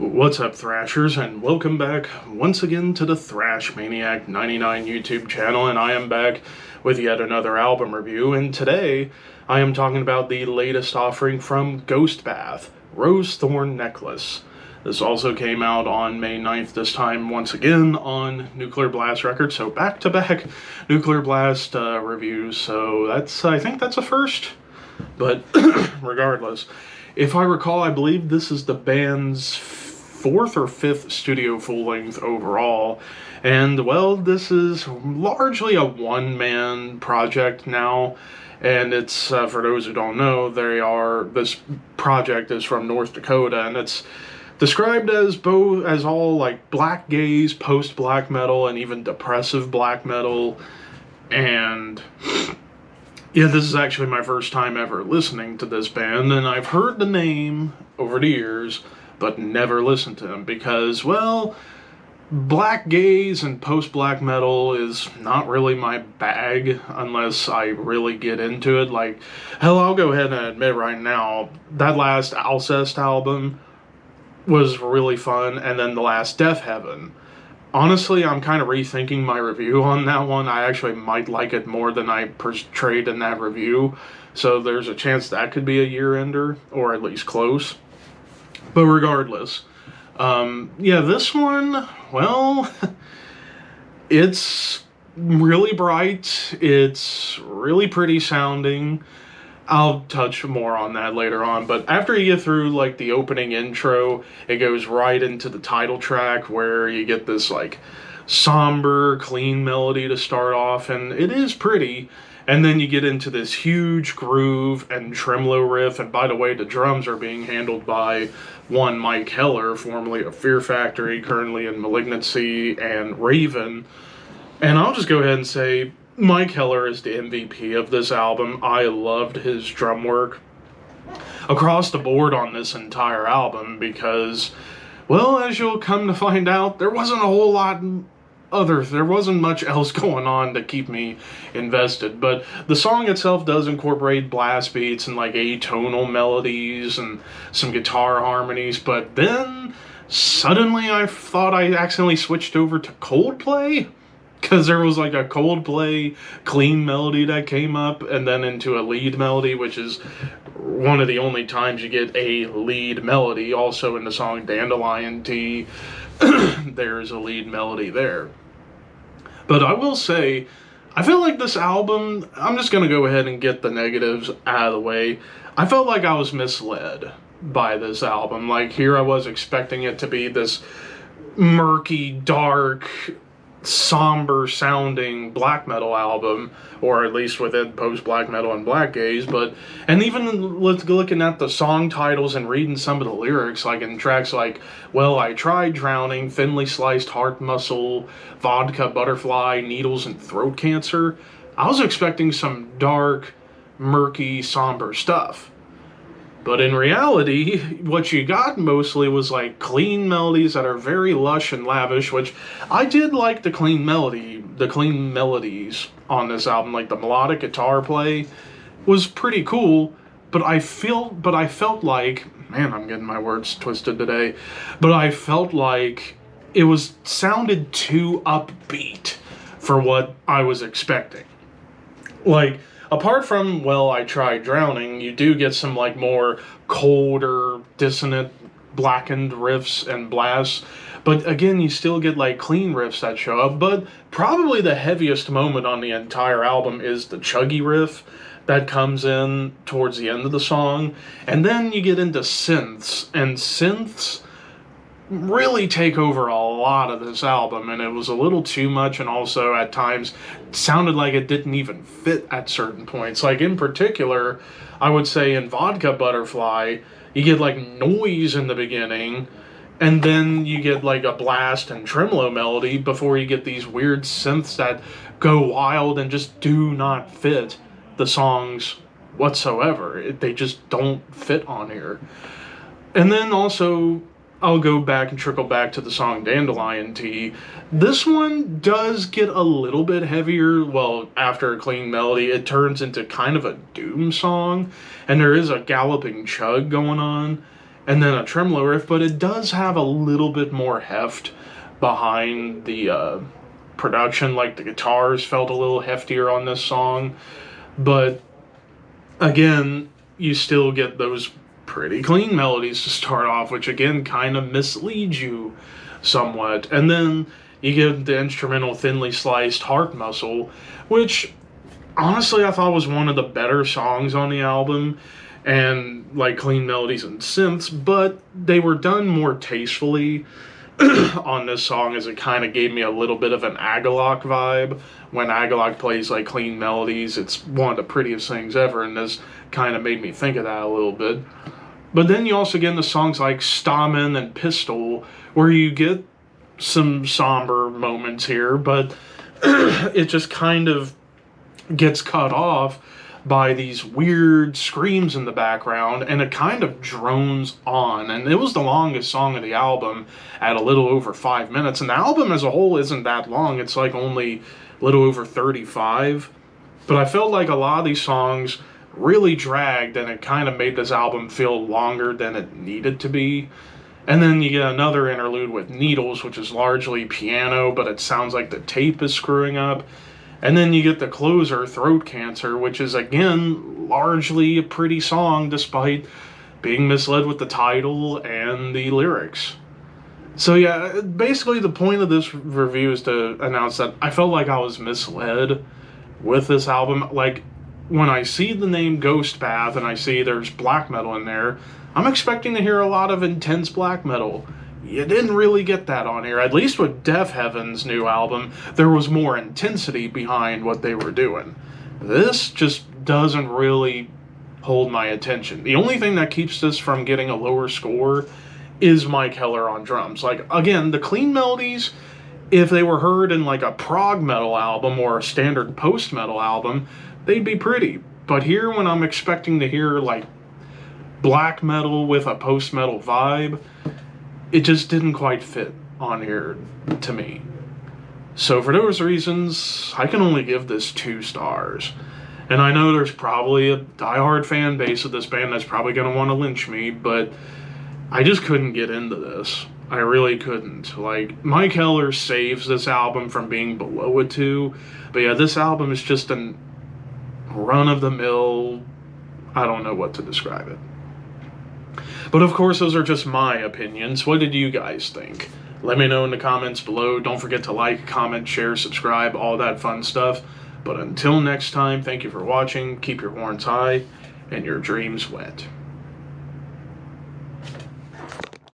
What's up, Thrashers, and welcome back once again to the Thrash Maniac 99 YouTube channel, and I am back with yet another album review, and today I am talking about the latest offering from Ghostbath, Rose Thorn Necklace. This also came out on May 9th, this time once again on Nuclear Blast Records, so back-to-back Nuclear Blast reviews, so I think that's a first, but regardless. If I recall, I believe this is the band's fourth or fifth studio full-length overall, and well, this is largely a one-man project now, and it's, for those who don't know, this project is from North Dakota, and it's described as all like blackgaze, post-black metal, and even depressive black metal, and yeah, this is actually my first time ever listening to this band, and I've heard the name over the years, but never listened to them because, well, blackgaze and post-black metal is not really my bag unless I really get into it. Like, hell, I'll go ahead and admit right now, that last Alcest album was really fun, and then the last Death Heaven. Honestly, I'm kind of rethinking my review on that one. I actually might like it more than I portrayed in that review. So there's a chance that could be a year-ender, or at least close. But regardless, yeah, this one, well, it's really bright. It's really pretty sounding. I'll touch more on that later on, but after you get through, like, the opening intro, it goes right into the title track where you get this, like, somber, clean melody to start off, and it is pretty, and then you get into this huge groove and tremolo riff, and by the way, the drums are being handled by one Mike Heller, formerly of Fear Factory, currently in Malignancy and Raven, and I'll just go ahead and say, Mike Heller is the MVP of this album. I loved his drum work across the board on this entire album because, well, as you'll come to find out, there wasn't much else going on to keep me invested. But the song itself does incorporate blast beats and like atonal melodies and some guitar harmonies, but then suddenly I thought I accidentally switched over to Coldplay, because there was like a Coldplay clean melody that came up and then into a lead melody, which is one of the only times you get a lead melody. Also in the song Dandelion Tea, there's a lead melody there. But I will say, I feel like this album, I'm just going to go ahead and get the negatives out of the way. I felt like I was misled by this album. Like, here I was expecting it to be this murky, dark, somber sounding black metal album, or at least within post black metal and blackgaze, and even looking at the song titles and reading some of the lyrics, like in tracks like Well I Tried Drowning, Thinly Sliced Heart Muscle, Vodka Butterfly, Needles and Throat Cancer, I was expecting some dark, murky, somber stuff. But in reality, what you got mostly was like clean melodies that are very lush and lavish, which I did like the clean melodies on this album. Like the melodic guitar play was pretty cool, but I felt like, man, I'm getting my words twisted today, but I felt like it sounded too upbeat for what I was expecting. Like, apart from Well I Tried Drowning, you do get some like more colder, dissonant, blackened riffs and blasts. But again, you still get like clean riffs that show up. But probably the heaviest moment on the entire album is the chuggy riff that comes in towards the end of the song. And then you get into synths, and synths really take over a lot of this album, and it was a little too much, and also at times sounded like it didn't even fit at certain points. Like in particular, I would say in Vodka Butterfly, you get like noise in the beginning, and then you get like a blast and tremolo melody before you get these weird synths that go wild and just do not fit the songs whatsoever. They just don't fit on here. And then also, I'll go back and trickle back to the song Dandelion Tea. This one does get a little bit heavier. Well, after a clean melody, it turns into kind of a doom song, and there is a galloping chug going on. and then a tremolo riff, but it does have a little bit more heft behind the production. Like the guitars felt a little heftier on this song, but again, you still get those pretty clean melodies to start off, which again kind of misleads you somewhat. And then you get the instrumental Thinly Sliced Heart Muscle, which honestly I thought was one of the better songs on the album, and like clean melodies and synths, but they were done more tastefully on this song, as it kind of gave me a little bit of an Agalok vibe. When Agalok plays like clean melodies, it's one of the prettiest things ever, and this kind of made me think of that a little bit. But then you also get into songs like Stamen and Pistol, where you get some somber moments here, but it just kind of gets cut off by these weird screams in the background, and it kind of drones on. And it was the longest song of the album at a little over 5 minutes, and the album as a whole isn't that long. It's like only a little over 35, but I felt like a lot of these songs really dragged, and it kind of made this album feel longer than it needed to be. And then you get another interlude with Needles, which is largely piano, but it sounds like the tape is screwing up. And then you get the closer, Throat Cancer, which is, again, largely a pretty song, despite being misled with the title and the lyrics. So yeah, basically the point of this review is to announce that I felt like I was misled with this album. Like, when I see the name Ghost Path and I see there's black metal in there, I'm expecting to hear a lot of intense black metal. You didn't really get that on here. At least with Deaf Heaven's new album, there was more intensity behind what they were doing. This just doesn't really hold my attention. The only thing that keeps this from getting a lower score is Mike Heller on drums. Like, again, the clean melodies, if they were heard in like a prog metal album or a standard post-metal album, they'd be pretty. But here, when I'm expecting to hear like black metal with a post-metal vibe, it just didn't quite fit on here to me. So for those reasons, I can only give this 2 stars. And I know there's probably a diehard fan base of this band that's probably going to want to lynch me, but I just couldn't get into this. I really couldn't. Like, Mike Heller saves this album from being below a 2, but yeah, this album is just a run-of-the-mill, I don't know what to describe it. But of course, those are just my opinions. What did you guys think? Let me know in the comments below. Don't forget to like, comment, share, subscribe, all that fun stuff. But until next time, thank you for watching. Keep your horns high and your dreams wet.